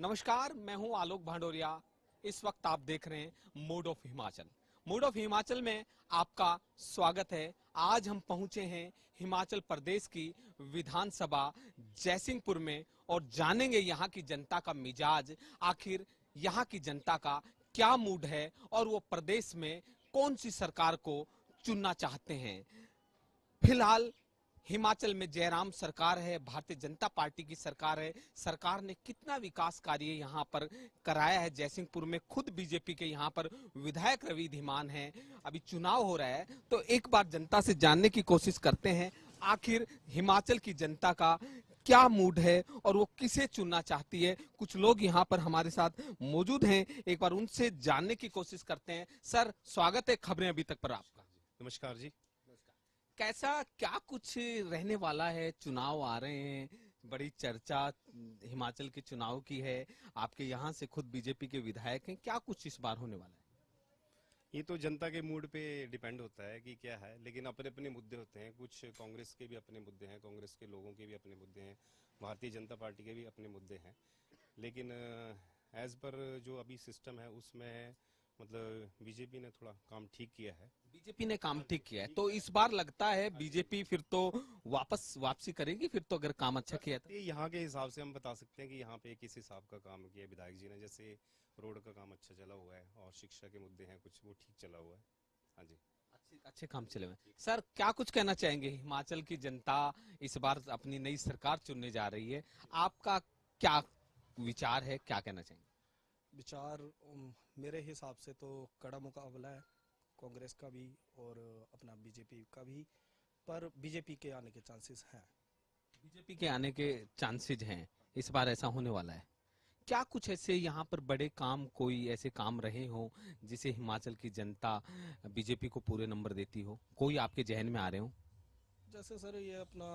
नमस्कार, मैं हूं आलोक भांडोरिया। इस वक्त आप देख रहे हैं mood off Himachal. Mood off Himachal में आपका स्वागत है। आज हम पहुंचे हैं हिमाचल प्रदेश की विधानसभा जयसिंहपुर में और जानेंगे यहां की जनता का मिजाज, आखिर यहां की जनता का क्या मूड है और वो प्रदेश में कौन सी सरकार को चुनना चाहते हैं। फिलहाल हिमाचल में जयराम सरकार है, भारतीय जनता पार्टी की सरकार है। सरकार ने कितना विकास कार्य यहाँ पर कराया है। जयसिंहपुर में खुद बीजेपी के यहाँ पर विधायक रवि धीमान हैं। अभी चुनाव हो रहा है तो एक बार जनता से जानने की कोशिश करते हैं आखिर हिमाचल की जनता का क्या मूड है और वो किसे चुनना चाहती है। कुछ लोग यहाँ पर हमारे साथ मौजूद हैं, एक बार उनसे जानने की कोशिश करते हैं। सर, स्वागत है खबरें अभी तक पर आपका। नमस्कार जी। कैसा क्या कुछ रहने वाला है? चुनाव आ रहे हैं, बड़ी चर्चा हिमाचल के चुनाव की है। आपके यहाँ से खुद बीजेपी के विधायक हैं, क्या कुछ इस बार होने वाला है? ये तो जनता के मूड पे डिपेंड होता है कि क्या है, लेकिन अपने अपने मुद्दे होते हैं। कुछ कांग्रेस के भी अपने मुद्दे हैं, कांग्रेस के लोगों के भी अपने मुद्दे हैं, भारतीय जनता पार्टी के भी अपने मुद्दे हैं। लेकिन एज पर जो अभी सिस्टम है उसमें मतलब बीजेपी ने थोड़ा काम ठीक किया है। बीजेपी ने काम ठीक किया है तो इस बार लगता है बीजेपी फिर तो वापसी करेगी फिर तो, अगर काम अच्छा किया तो। यहाँ के हिसाब से हम बता सकते हैं कि यहाँ पे किस हिसाब का काम किया विधायक जी ने। जैसे रोड का काम अच्छा चला हुआ है और शिक्षा के मुद्दे हैं कुछ, वो ठीक चला हुआ है। हाँ जी, अच्छे काम चले हुए। सर, क्या कुछ कहना चाहेंगे? हिमाचल की जनता इस बार अपनी नई सरकार चुनने जा रही है, आपका क्या विचार है, क्या कहना चाहेंगे? विचार मेरे हिसाब से तो कड़ा मुकाबला है, कांग्रेस का भी और अपना बीजेपी का भी, पर बीजेपी के आने के चांसेस हैं। बीजेपी के आने के चांसेस हैं, इस बार ऐसा होने वाला है। क्या कुछ ऐसे यहाँ पर बड़े काम, कोई ऐसे काम रहे हो जिसे हिमाचल की जनता बीजेपी को पूरे नंबर देती हो? कोई आपके जहन में आ रहे हो? जैसे सर ये अपना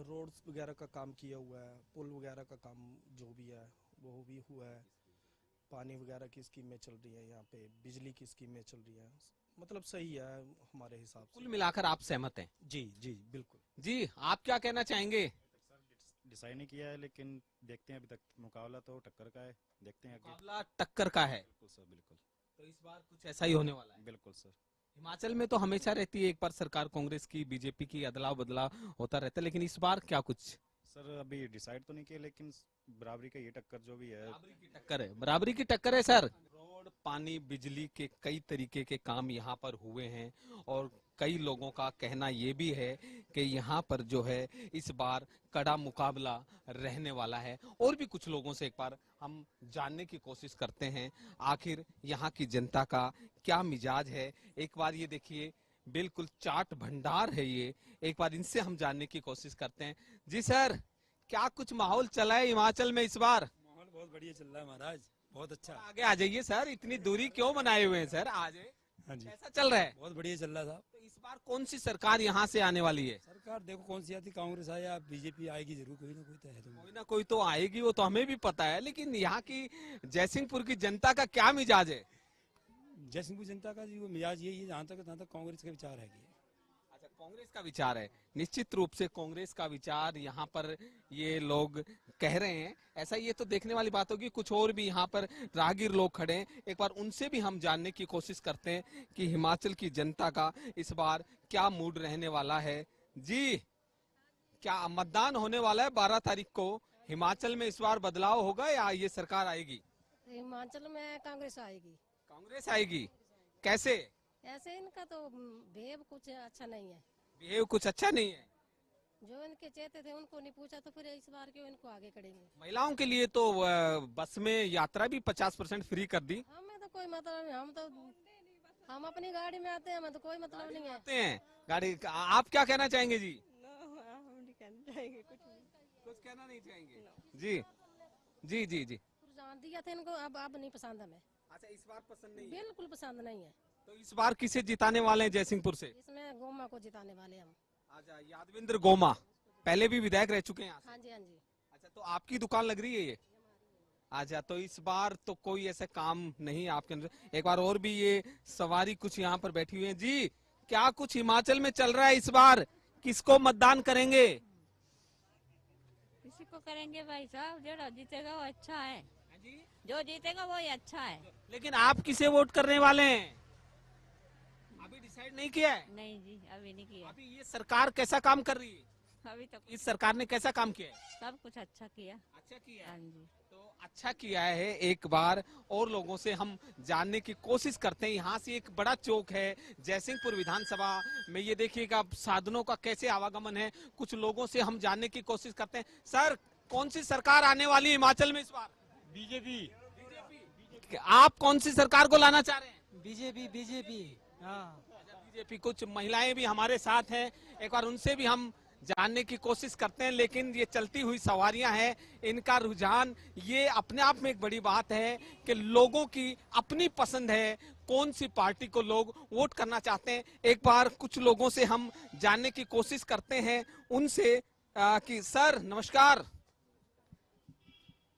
रोड्स वगैरह का काम किया हुआ है, पुल वगैरह का काम जो भी है वो भी हुआ है, पानी वगैरह की स्कीमें चल रही है, यहाँ पे बिजली की स्कीमें चल रही है, मतलब सही है हमारे हिसाब से। कुल मिलाकर आप सहमत हैं? जी जी बिल्कुल। जी, आप क्या कहना चाहेंगे? डिसाइड नहीं किया है, लेकिन देखते हैं। अभी तक मुकाबला तो टक्कर का है, देखते हैं। मुकाबला टक्कर का है। बिल्कुल सर, बिल्कुल। तो इस बार कुछ ऐसा ही होने वाला है? बिल्कुल सर। हिमाचल में तो हमेशा रहती है एक बार सरकार कांग्रेस की, बीजेपी की, अदला बदला होता रहता है, लेकिन इस बार क्या कुछ? सर अभी डिसाइड तो नहीं किया, लेकिन बराबरी का ये टक्कर जो भी है। बराबरी की टक्कर है, बराबरी की टक्कर है सर। रोड, पानी, बिजली के कई तरीके के काम यहाँ पर हुए हैं और कई लोगों का कहना ये भी है कि यहाँ पर जो है इस बार कड़ा मुकाबला रहने वाला है। और भी कुछ लोगों से एक बार हम जानने की कोशिश करते हैं आखिर यहाँ की जनता का क्या मिजाज है। एक बार ये देखिए, बिल्कुल चाट भंडार है ये। एक बार इनसे हम जानने की कोशिश करते हैं। जी सर, क्या कुछ माहौल चला है हिमाचल में इस बार? माहौल बहुत बढ़िया चल रहा है महाराज, बहुत अच्छा। आगे आ जाइए सर, इतनी दूरी क्यों बनाए हुए हैं सर? आ जाए। हाँ जी, कैसा चल रहा है? बहुत बढ़िया चल रहा था। तो इस बार कौन सी सरकार यहाँ से आने वाली है? सरकार देखो कौन सी आती, कांग्रेस आए या बीजेपी आएगी जरूर, कोई ना कोई तो है। कोई ना कोई तो आएगी, वो तो हमें भी पता है, लेकिन यहाँ की जयसिंहपुर की जनता का क्या मिजाज है? जयसिंहपुर जनता का जी वो मिजाज यही है, जहाँ तक कांग्रेस का विचार है। अच्छा, कांग्रेस का विचार है। निश्चित रूप से कांग्रेस का विचार यहाँ पर ये लोग कह रहे हैं। ऐसा ये तो देखने वाली बात होगी। कुछ और भी यहाँ पर राहगीर लोग खड़े हैं, एक बार उनसे भी हम जानने की कोशिश करते हैं कि हिमाचल की जनता का इस बार क्या मूड रहने वाला है। जी, क्या मतदान होने वाला है 12 तारीख को? हिमाचल में इस बार बदलाव होगा या ये सरकार आएगी? हिमाचल में कांग्रेस आएगी। कांग्रेस आएगी? कैसे? ऐसे इनका तो बिहेव कुछ अच्छा नहीं है। बिहेव कुछ अच्छा नहीं है? जो इनके चेते थे उनको नहीं पूछा तो फिर इस बार क्यों इनको आगे करेंगे? महिलाओं के लिए तो बस में यात्रा भी 50% फ्री कर दी। हमें तो कोई मतलब नहीं, हम अपनी गाड़ी में आते हैं, हमें तो कोई मतलब नहीं है। आते हैं गाड़ी। आप क्या कहना चाहेंगे जी? हम नहीं कहना चाहेंगे, कुछ कहना नहीं चाहेंगे? जी जी जी जी। जान दिया था इनको, अब नहीं पसंद हमें। अच्छा, इस बार पसंद नहीं है? बिल्कुल पसंद नहीं है। तो इस बार किसे जिताने वाले हैं जयसिंहपुर से? इसमें गोमा को जिताने वाले हम। अच्छा, यादविंद्र गोमा पहले भी विधायक रह चुके हैं यहाँ से। हाँ जी हाँ जी। अच्छा, तो आपकी दुकान लग रही है ये? अच्छा, तो इस बार तो कोई ऐसा काम नहीं आपके अंदर। एक बार और भी ये सवारी कुछ यहाँ पर बैठी हुई है। जी, क्या कुछ हिमाचल में चल रहा है इस बार? किसको मतदान करेंगे? किसी को को करेंगे भाई साहब, जो जीतेगा वो अच्छा है, हाँ जी, जो जीतेगा वो ही अच्छा है। लेकिन आप किसे वोट करने वाले हैं? अभी डिसाइड नहीं किया है? नहीं जी, अभी नहीं किया, अभी ये सरकार कैसा काम कर रही है? अभी तो इस सरकार ने कैसा काम किया है? सब कुछ अच्छा किया। अच्छा किया हाँ है। जी। तो अच्छा किया है। एक बार और लोगों से हम जानने की कोशिश करते हैं। यहाँ से एक बड़ा चौक है जयसिंहपुर विधानसभा में, ये देखिएगा साधनों का कैसे आवागमन है। कुछ लोगों से हम जानने की कोशिश करते हैं। सर, कौन सी सरकार आने वाली है हिमाचल में इस बार? बीजेपी। आप कौन सी सरकार को लाना चाह रहे हैं? BJP BJP. हाँ। बीजेपी। कुछ महिलाएं भी हमारे साथ हैं, एक बार उनसे भी हम जानने की कोशिश करते हैं। लेकिन ये चलती हुई सवारियां हैं, इनका रुझान, ये अपने आप में एक बड़ी बात है कि लोगों की अपनी पसंद है कौन सी पार्टी को लोग वोट करना चाहते हैं। एक बार कुछ लोगों से हम जानने की कोशिश करते हैं उनसे कि सर नमस्कार।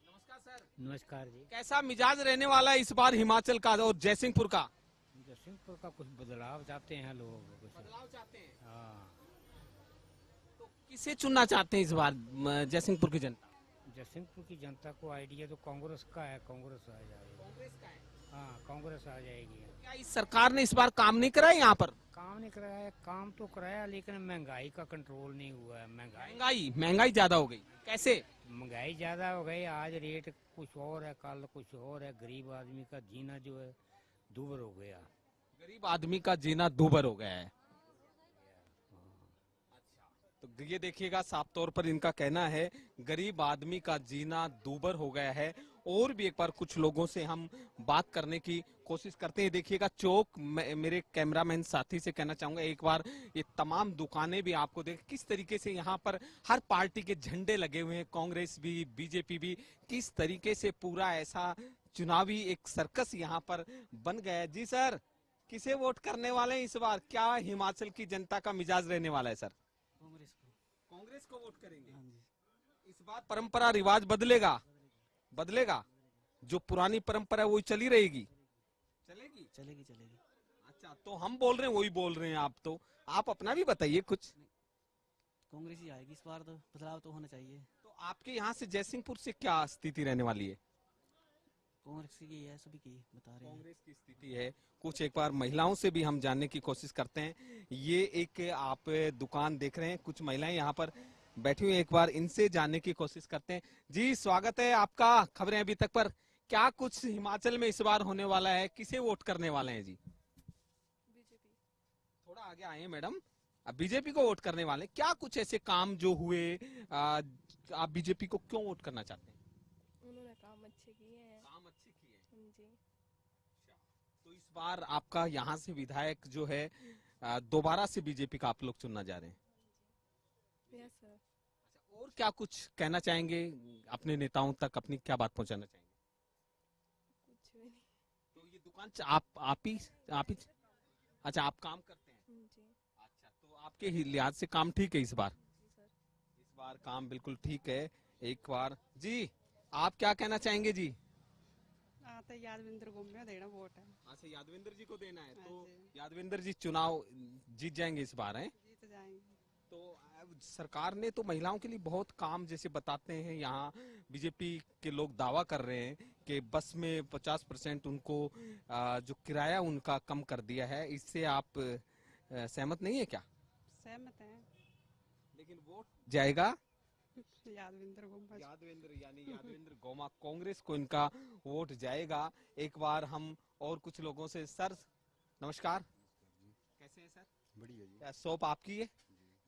नमस्कार सर। नमस्कार जी। कैसा मिजाज रहने वाला है इस बार हिमाचल का और जयसिंहपुर का? जयसिंहपुर का कुछ बदलाव चाहते हैं लोग। बदलाव चाहते हैं। हाँ। तो किसे चुनना चाहते हैं इस बार जयसिंहपुर की जनता? जयसिंहपुर की जनता को आइडिया तो कांग्रेस का है, कांग्रेस आ जाएगी। कांग्रेस का है। हाँ, कांग्रेस आ जाएगी। क्या इस सरकार ने इस बार काम नहीं कराया यहाँ पर? काम नहीं कराया है, काम तो कराया लेकिन महंगाई का कंट्रोल नहीं हुआ है। महंगाई ज्यादा हो गई। कैसे? महंगाई ज्यादा हो गई, आज रेट कुछ और है, कल कुछ और है। गरीब आदमी का जीना जो है दूभर हो गया। गरीब आदमी का जीना दूभर हो गया है। तो ये देखिएगा, साफ तौर पर इनका कहना है गरीब आदमी का जीना दूभर हो गया है। और भी एक बार कुछ लोगों से हम बात करने की कोशिश करते हैं। देखिएगा चौक, मेरे कैमरामैन साथी से कहना चाहूंगा एक बार ये तमाम दुकानें भी आपको देख किस तरीके से यहाँ पर हर पार्टी के झंडे लगे हुए हैं, कांग्रेस भी बीजेपी भी, किस तरीके से पूरा ऐसा चुनावी एक सर्कस यहाँ पर बन गया है। जी सर, किसे वोट करने वाले हैं इस बार? क्या हिमाचल की जनता का मिजाज रहने वाला है सर? कांग्रेस को वोट करेंगे। इस बार परंपरा रिवाज बदलेगा? बदलेगा? जो पुरानी परंपरा है वो चली रहेगी? चलेगी? चलेगी चलेगी। अच्छा, तो हम बोल रहे हैं वही बोल रहे हैं आप, तो आप अपना भी बताइए कुछ। कांग्रेस ही आएगी इस बार, तो बदलाव तो होना चाहिए। तो आपके यहाँ से जयसिंहपुर से क्या स्थिति रहने वाली है? कांग्रेस की है, सभी की बता रहे हैं। कांग्रेस की स्थिति है। कुछ एक बार महिलाओं से भी हम जानने की कोशिश करते हैं। ये एक आप दुकान देख रहे हैं, कुछ महिलाएं यहाँ पर बैठी हुई, एक बार इनसे जानने की कोशिश करते हैं। जी स्वागत है आपका खबरें अभी तक पर। क्या कुछ हिमाचल में इस बार होने वाला है, किसे वोट करने वाले हैं जी? बीजेपी। थोड़ा आगे आए मैडम। अब बीजेपी को वोट करने वाले, क्या कुछ ऐसे काम जो हुए आप बीजेपी को क्यों वोट करना चाहते हैं? उन्होंने काम अच्छे किए हैं। काम अच्छे किए। जी। तो इस बार आपका यहाँ से विधायक जो है दोबारा से बीजेपी का आप लोग चुनना जा रहे हैं? Yes sir. और क्या कुछ कहना चाहेंगे अपने नेताओं तक, अपनी क्या बात पहुंचाना चाहेंगे? कुछ भी नहीं। तो ये दुकान आप ही अच्छा, आप काम करते हैं? जी। अच्छा, तो आपके लिहाज से काम ठीक है इस बार? जी सर। इस बार काम बिल्कुल ठीक है। एक बार जी, आप क्या कहना चाहेंगे जी? तो यादविंदर को मैं देना वोट है। अच्छा, यादविंदर जी को देना है। हाँ तो जी। यादविंदर जी चुनाव जीत जाएंगे इस बार, हैं? जीत जाएंगे। तो अब सरकार ने तो महिलाओं के लिए बहुत काम जैसे बताते हैं, यहाँ बीजेपी के लोग दावा कर रहे हैं कि बस में 50% उनको जो किराया उनका कम कर दिया है। इससे आप सहमत नहीं है क्या? सहमत हैं। लेकिन वोट जाएगा यादविंदर गोमा। यादविंद्र गोमा, कांग्रेस को इनका वोट जाएगा। एक बार हम और कुछ लोगों से, सर नमस्कार, कैसे हैं सर? बढ़िया जी। क्या शॉप आपकी है?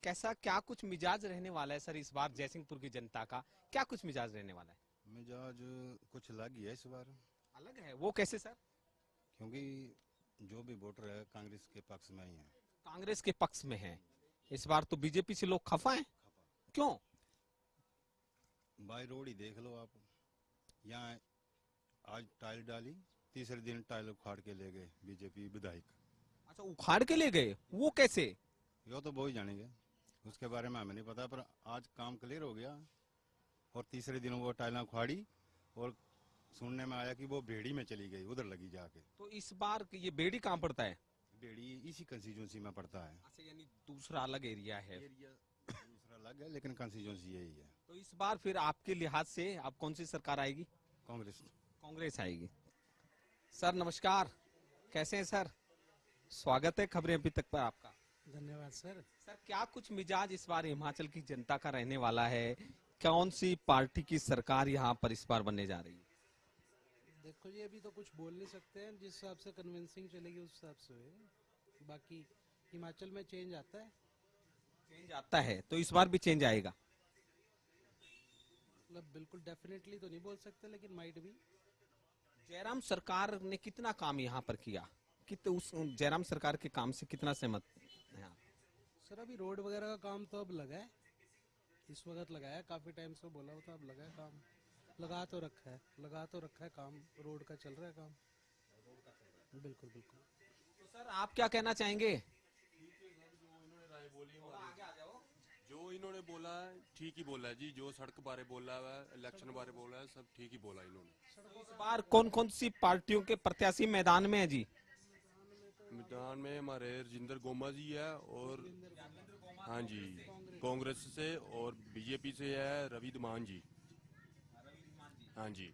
कैसा क्या कुछ मिजाज रहने वाला है सर इस बार जयसिंहपुर की जनता का? क्या कुछ मिजाज रहने वाला है? मिजाज कुछ अलग ही है इस बार। अलग है? वो कैसे सर? क्योंकि जो भी वोटर है कांग्रेस के पक्ष में ही है। कांग्रेस के पक्ष में है इस बार, तो बीजेपी से लोग खफा हैं। क्यों? बाई रोड ही देख लो आप, यहाँ आज टाइल डाली, तीसरे दिन टाइल उखाड़ के ले गए बीजेपी विधायक। अच्छा, उखाड़ के ले गए, वो कैसे? यो तो वो ही जानेंगे, उसके बारे में हमें नहीं पता, पर आज काम क्लियर हो गया और तीसरे दिन वो टाइलें उखाड़ी और सुनने में आया कि वो बेड़ी में चली गई, उधर लगी जाके। तो इस बार ये बेड़ी कहाँ पड़ता है? बेड़ी इसी कंस्टिट्यूंसी में पड़ता है। अच्छा, यानी दूसरा अलग एरिया है। एरिया दूसरा अलग है, लेकिन कंस्टिट्यूंसी यही है। तो इस बार फिर आपके लिहाज से अब कौन सी सरकार आएगी? कांग्रेस। कांग्रेस आएगी। सर नमस्कार, कैसे हैं सर? स्वागत है खबरें अभी तक पर आपका। धन्यवाद सर। सर क्या कुछ मिजाज इस बार हिमाचल की जनता का रहने वाला है? कौन सी पार्टी की सरकार यहाँ पर इस बार बनने जा रही है? देखो जी, अभी तो कुछ बोल नहीं सकते हैं, जिस हिसाब से कन्विंसिंग चलेगी उस हिसाब से होएगा। बाकी हिमाचल में चेंज आता है। चेंज आता है तो इस बार भी चेंज आएगा? मतलब बिल्कुल डेफिनेटली तो नहीं बोल सकते, लेकिन माइट भी। जयराम सरकार ने कितना काम यहाँ पर किया? उस जयराम सरकार के काम से कितना सहमत है आप? सर अभी रोड वगैरह का काम तो अब लगा है, इस वक्त लगाया, काफी टाइम से बोला होता, अब लगा है काम, लगा तो रखा है काम, रोड का चल रहा है काम। बिल्कुल बिल्कुल। तो सर आप क्या कहना चाहेंगे? जो इन्होंने बोला है ठीक ही बोला है जी, जो सड़क बारे बोला है, इलेक्शन बारे बोला है, सब ठीक ही बोला इन्होंने। इस बार कौन कौन सी पार्टियों के प्रत्याशी मैदान में है जी? मैदान में हमारे राजेंद्र गोमा जी है, और हाँ जी कांग्रेस से, और बीजेपी से है रवि धमान जी। हाँ जी।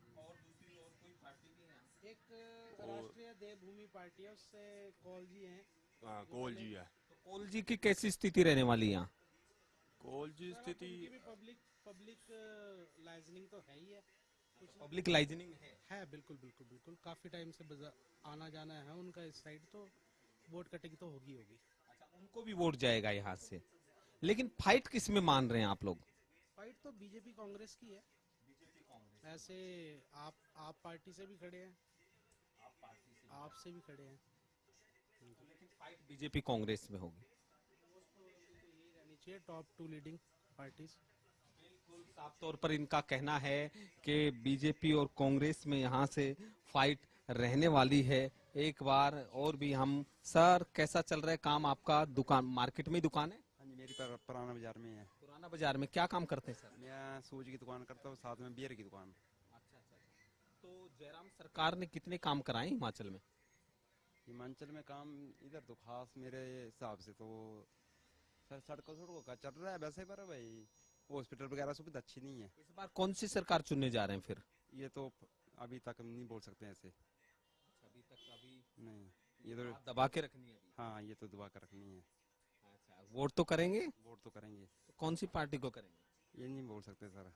एक राष्ट्रीय देवभूमि पार्टी है, उससे कौल जी हैं। हाँ कौल जी है। कौल जी की कैसी स्थिति रहने वाली है यहाँ? कौल जी स्थिति पब्लिक लाइजनिंग तो है ही है, पब्लिक लाइजनिंग है बिल्कुल बिल्कुल बिल्कुल। काफी टाइम से आना जाना है उनका इस साइड, तो वोट कटिंग तो होगी। अच्छा, उनको भी वोट जाएगा यहाँ से। लेकिन फाइट किस में मान रहे हैं आप लोग? फाइट तो बीजेपी कांग्रेस की है। ऐसे आप पार्टी से भी खड़े हैं, आपसे भी खड़े हैं, लेकिन फाइट बीजेपी कांग्रेस में होगी। रहनी चाहिए टॉप 2 लीडिंग पार्टीज। साफ तौर पर इनका कहना है कि बीजेपी और कांग्रेस में यहाँ से फाइट रहने वाली है। एक बार और भी हम, सर कैसा चल रहा है काम आपका? दुकान, मार्केट में ही दुकान है? हाँ जी, मेरी पुराना बाजार में है। पुराना बाजार में क्या काम करते हैं सर? मैं सूज की दुकान करता हूँ, साथ में बियर की दुकान। अच्छा। तो जयराम सरकार ने कितने काम कराए हिमाचल में? हिमाचल में काम इधर तो खास मेरे हिसाब से तो सर सड़कों का चल रहा है वैसे, पर भाई हॉस्पिटल वगैरह सुविधा अच्छी नहीं है। इस बार कौन सी सरकार चुनने जा रहे हैं फिर? ये तो अभी तक हम नहीं बोल सकते ऐसे। अभी नहीं, ये तो दबा के रखनी है। हाँ, ये तो दबा कर रखनी है। अच्छा, वोट तो करेंगे? वोट तो करेंगे। तो कौन सी पार्टी को करेंगे? ये नहीं बोल सकते सर।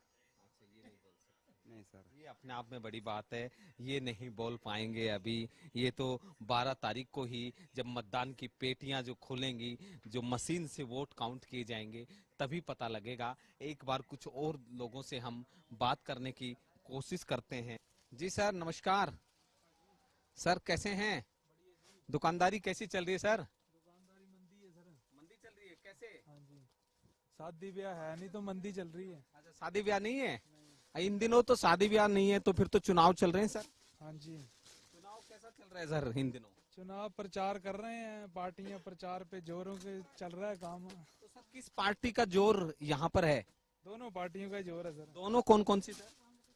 अच्छा, ये नहीं बोल सकते। नहीं सर, ये अपने आप में बड़ी बात है, ये नहीं बोल पाएंगे अभी। ये तो 12 तारीख को ही जब मतदान की पेटियां जो खुलेंगी, जो मशीन से वोट काउंट किए जाएंगे, तभी पता लगेगा। एक बार कुछ और लोगों से हम बात करने की कोशिश करते हैं। जी सर नमस्कार। सर कैसे हैं? दुकानदारी कैसी चल रही है सर? दुकानदारी मंदी है सर। मंदी चल रही है, कैसे? हाँ जी, शादी ब्याह है नहीं तो मंदी चल रही है। अच्छा, शादी ब्याह नहीं है? इन दिनों तो शादी ब्याह नहीं है, तो फिर तो चुनाव चल रहे हैं सर। हाँ जी, चुनाव कैसा चल रहा है सर इन दिनों? चुनाव प्रचार कर रहे हैं, पार्टियां प्रचार पे जोरों के चल रहा है काम। तो सर किस पार्टी का जोर यहाँ पर है? दोनों पार्टियों का जोर है सर। दोनों कौन कौन सी सर?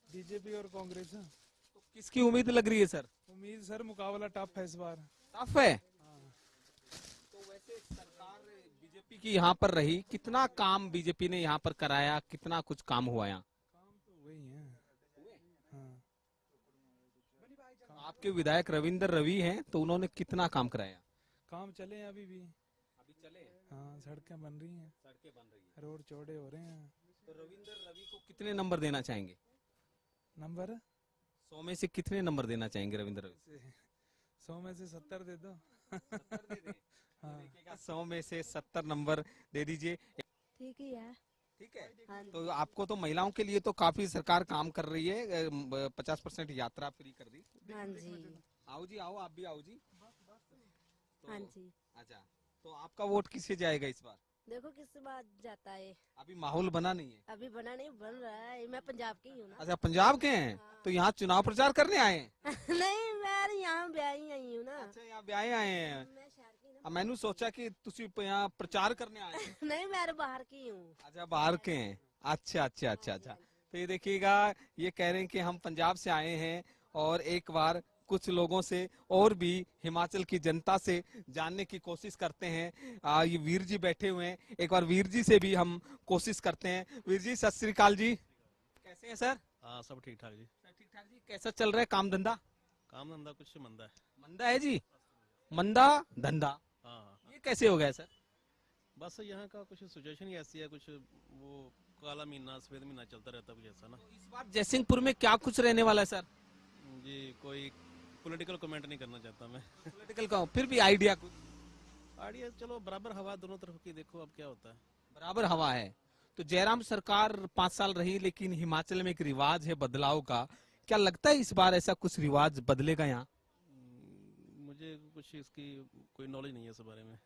बीजेपी और कांग्रेस। तो किसकी उम्मीद लग रही है सर? उम्मीद सर मुकाबला टफ है इस बार। टफ है? हाँ। तो वैसे सरकार बीजेपी की यहाँ पर रही, कितना काम बीजेपी ने यहाँ पर कराया, कितना कुछ काम हुआ यहाँ? काम तो वही है। हाँ। आपके विधायक रविंद्र रवि हैं, तो उन्होंने कितना काम कराया? काम चले हैं अभी भी। अभी चले? हाँ, सड़कें बन रही हैं, सड़कें बन रही है, रोड चौड़े हो रहे हैं। तो रविंद्र रवि को कितने नंबर देना चाहेंगे? नंबर 100 में से कितने नंबर देना चाहेंगे रविंद्र रवि? 100 में से 70 दे दो। 70 दे दें? हाँ। देखिएगा, 100 में से 70 नंबर दे दीजिए। ठीक ही है। ठीक है। हाँ तो आपको तो महिलाओं के लिए तो काफी सरकार काम कर रही है, 50% यात्रा फ्री कर दी। हाँ जी। आओ जी, आओ, आप भी आओ जी। हाँ जी। अच्छा, तो आपका वोट किसे जाएगा इस बार? देखो किस बात जाता है। अभी माहौल बना नहीं है? अभी बना नहीं, बन रहा है। मैं पंजाब की हूँ ना। अच्छा, पंजाब के हैं? तो यहाँ चुनाव प्रचार करने आए हैं? नहीं, मैं यहाँ ब्याही आई हूँ ना। अच्छा, यहाँ ब्याहे आए हैं। मैं शहर की ना। मैंने सोचा कि तुसी यहाँ प्रचार करने आए हैं। नहीं, मैं बाहर की हूँ। अच्छा, बाहर के हैं। अच्छा अच्छा अच्छा अच्छा। तो ये देखिएगा, ये कह रहे हैं कि हम पंजाब से आए हैं और एक बार कुछ लोगों से और भी हिमाचल की जनता से जानने की कोशिश करते हैं। ये वीर जी बैठे हुए हैं, एक बार वीर जी से भी हम कोशिश करते हैं। वीर जी सत श्री अकाल जी, कैसे हैं सर? हाँ सब ठीक ठाक जी। ठीक ठाक जी। कैसा चल रहा है काम धंधा? काम धंधा कुछ मंदा है। मंदा है जी, मंदा धंधा। हाँ ये कैसे हो गया सर? बस यहाँ का कुछ सिचुएशन ही ऐसी है, कुछ वो काला महीना सफेद महीना चलता रहता है कुछ ऐसा ना। इस बार जयसिंहपुर में क्या कुछ रहने वाला है सर? जी कोई पॉलिटिकल कमेंट नहीं करना चाहता मैं। पॉलिटिकल का फिर भी आइडिया कुछ? आइडिया चलो बराबर हवा दोनों तरफ की, देखो अब क्या होता है। बराबर हवा है। तो जयराम सरकार 5 साल रही, लेकिन हिमाचल में एक रिवाज है बदलाव का। क्या लगता है इस बार ऐसा कुछ रिवाज बदलेगा यहाँ? मुझे कुछ इसकी कोई नॉलेज नहीं है इस बारे में।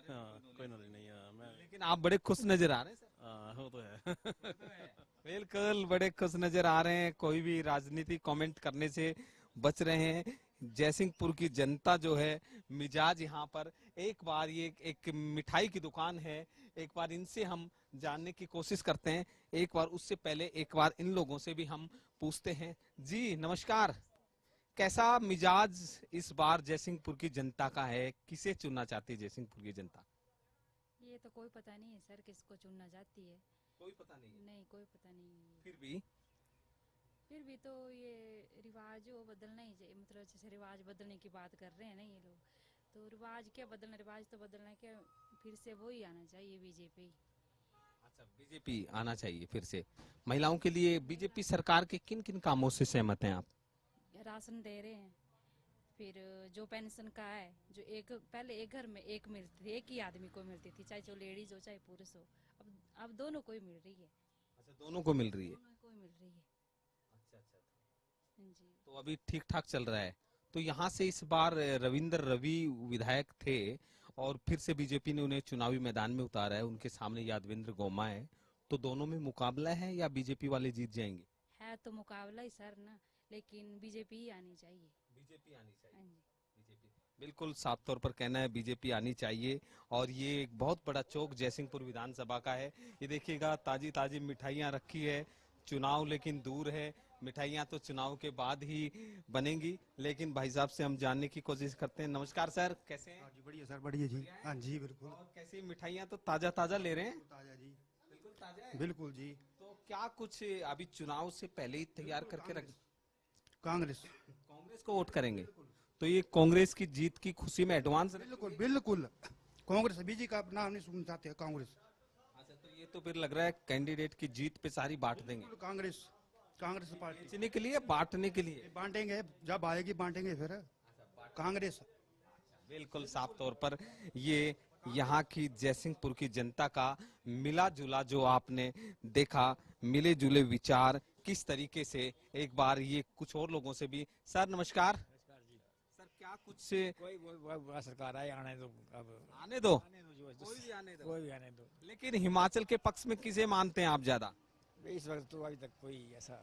हाँ कोई नॉलेज नहीं है मैं। लेकिन आप बड़े खुश नजर आ रहे हैं सर। हाँ वो तो है। बिल्कुल बड़े खुश नजर आ रहे हैं, कोई भी राजनीति कमेंट करने से बच रहे हैं। जयसिंहपुर की जनता जो है मिजाज यहाँ पर, एक बार ये एक मिठाई की दुकान है, एक बार इनसे हम जानने की कोशिश करते हैं। एक बार उससे पहले एक बार इन लोगों से भी हम पूछते हैं। जी नमस्कार, कैसा मिजाज इस बार जयसिंहपुर की जनता का है? किसे चुनना चाहती है जयसिंहपुर की जनता? ये तो कोई पता नहीं है सर किसको चुनना चाहती है। कोई पता नहीं है? नहीं कोई पता नहीं है। फिर भी तो ये रिवाज वो बदलना ही चाहिए, मतलब जैसे रिवाज बदलने की बात कर रहे हैं ना ये लोग, तो रिवाज क्या बदलना, रिवाज तो बदलना है क्या, फिर से वही आना चाहिए बीजेपी। अच्छा बीजेपी आना चाहिए फिर से। महिलाओं के लिए बीजेपी सरकार के किन किन कामों से सहमत हैं आप? राशन दे रहे हैं, फिर जो पेंशन का है, जो एक पहले एक घर में एक मिलती थी, एक ही आदमी को मिलती थी, चाहे जो लेडीज हो चाहे पुरुष हो, अब दोनों को ही मिल रही है। अच्छा दोनों को मिल रही है। दोनों को ही मिल रही है। अच्छा जी तो अभी ठीक ठाक चल रहा है। तो यहाँ से इस बार रविंद्र रवि विधायक थे और फिर से बीजेपी ने उन्हें चुनावी मैदान में उतारा है, उनके सामने यादवेंद्र गोमा है। तो दोनों में मुकाबला है या बीजेपी वाले जीत जाएंगे? है तो मुकाबला ही सर ना, लेकिन बीजेपी ही आनी चाहिए। बीजेपी आनी चाहिए। बीजेपी बिल्कुल साफ तौर पर कहना है बीजेपी आनी चाहिए। और ये एक बहुत बड़ा चौक जयसिंहपुर विधानसभा का है। ये देखिएगा ताजी ताजी मिठाइयाँ रखी है। चुनाव लेकिन दूर है, मिठाइयाँ तो चुनाव के बाद ही बनेंगी। लेकिन भाई साहब से हम जानने की कोशिश करते हैं। नमस्कार सर, कैसे हैं? जी बढ़िया सर, बढ़िया जी। हाँ जी बिल्कुल। और कैसी मिठाइयाँ तो ताजा ताजा ले रहे हैं? ताजा जी, बिल्कुल ताजा है। बिल्कुल जी। तो क्या कुछ अभी चुनाव से पहले ही तैयार करके रख? कांग्रेस को वोट करेंगे? तो ये कांग्रेस की जीत की खुशी में एडवांस? बिल्कुल बिल्कुल। कांग्रेस बीजेपी का नाम नहीं सुनना चाहते कांग्रेस। अच्छा तो ये तो फिर लग रहा है कैंडिडेट की जीत पे सारी बांट देंगे। कांग्रेस पार्टी बेचने के लिए, बांटने के लिए? बांटेंगे, जब आएगी बांटेंगे फिर कांग्रेस। बिल्कुल साफ तौर पर ये यहाँ की जयसिंहपुर की जनता का मिला जुला जो आपने देखा, मिले जुले विचार किस तरीके से। एक बार ये कुछ और लोगों से भी। सर नमस्कार। सर क्या कुछ से कोई सरकार आए आने दो, अब आने दो, कोई भी आने दो, कोई भी आने दो। लेकिन हिमाचल के पक्ष में किसे मानते हैं आप ज्यादा? इस वक्त तो अभी तक कोई ऐसा,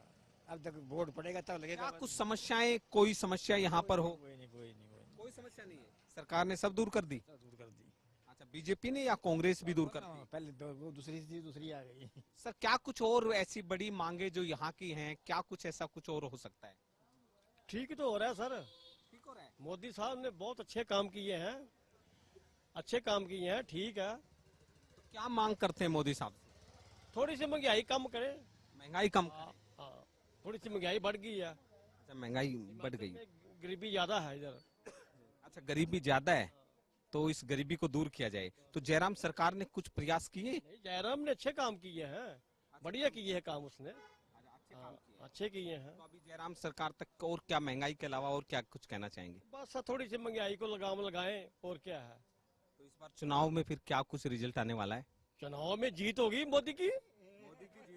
अब तक वोट पड़ेगा तब लगेगा। क्या कुछ समस्याएं, कोई समस्या यहाँ पर हो? कोई समस्या नहीं है। सरकार ने सब दूर कर दी। दूर कर दी। अच्छा बीजेपी ने या कांग्रेस भी दूर कर दी? पहले वो दूसरी थी, दूसरी आ गई। सर क्या कुछ और ऐसी बड़ी मांगे जो यहाँ की हैं, क्या कुछ ऐसा कुछ और हो सकता है? ठीक तो हो रहा है सर, ठीक हो रहा है। मोदी साहब ने बहुत अच्छे काम किए हैं, अच्छे काम किए हैं, ठीक है। तो क्या मांग करते हैं मोदी साहब? थोड़ी सी महंगाई कम करे। महंगाई कम करे? हाँ, थोड़ी सी महंगाई बढ़ गई है। अच्छा महंगाई बढ़ गई, गरीबी ज्यादा है इधर। अच्छा गरीबी ज्यादा है, तो इस गरीबी को दूर किया जाए। तो जयराम सरकार ने कुछ प्रयास किए? जयराम ने अच्छे काम किए हैं, बढ़िया किए हैं काम उसने, अच्छे किए हैं। तो अभी जयराम सरकार तक और क्या, महंगाई के अलावा और क्या कुछ कहना चाहेंगे? बस थोड़ी सी महंगाई को लगाम लगाएं, और क्या है। तो इस बार चुनाव में फिर क्या कुछ रिजल्ट आने वाला है? चुनाव में जीत होगी मोदी की,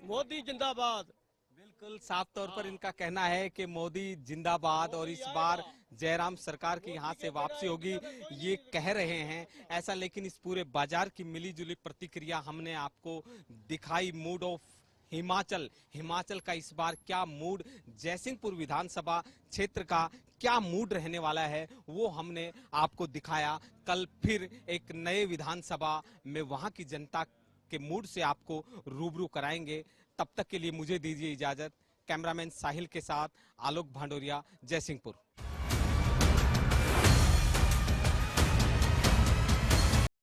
मोदी जिंदाबाद। बिल्कुल साफ तौर पर इनका कहना है कि मोदी जिंदाबाद और इस बार जयराम सरकार की यहाँ से वापसी होगी, ये कह रहे हैं ऐसा। लेकिन इस पूरे बाजार की मिली जुली प्रतिक्रिया हमने आपको दिखाई। मूड ऑफ हिमाचल का इस बार क्या मूड, जयसिंहपुर विधानसभा क्षेत्र का क्या मूड रहने वाला है, वो हमने आपको दिखाया। कल फिर एक नए विधानसभा में वहां की जनता के मूड से आपको रूबरू कराएंगे। तब तक के लिए मुझे दीजिए इजाजत। कैमरामैन साहिल के साथ आलोक भांडोरिया, जयसिंहपुर।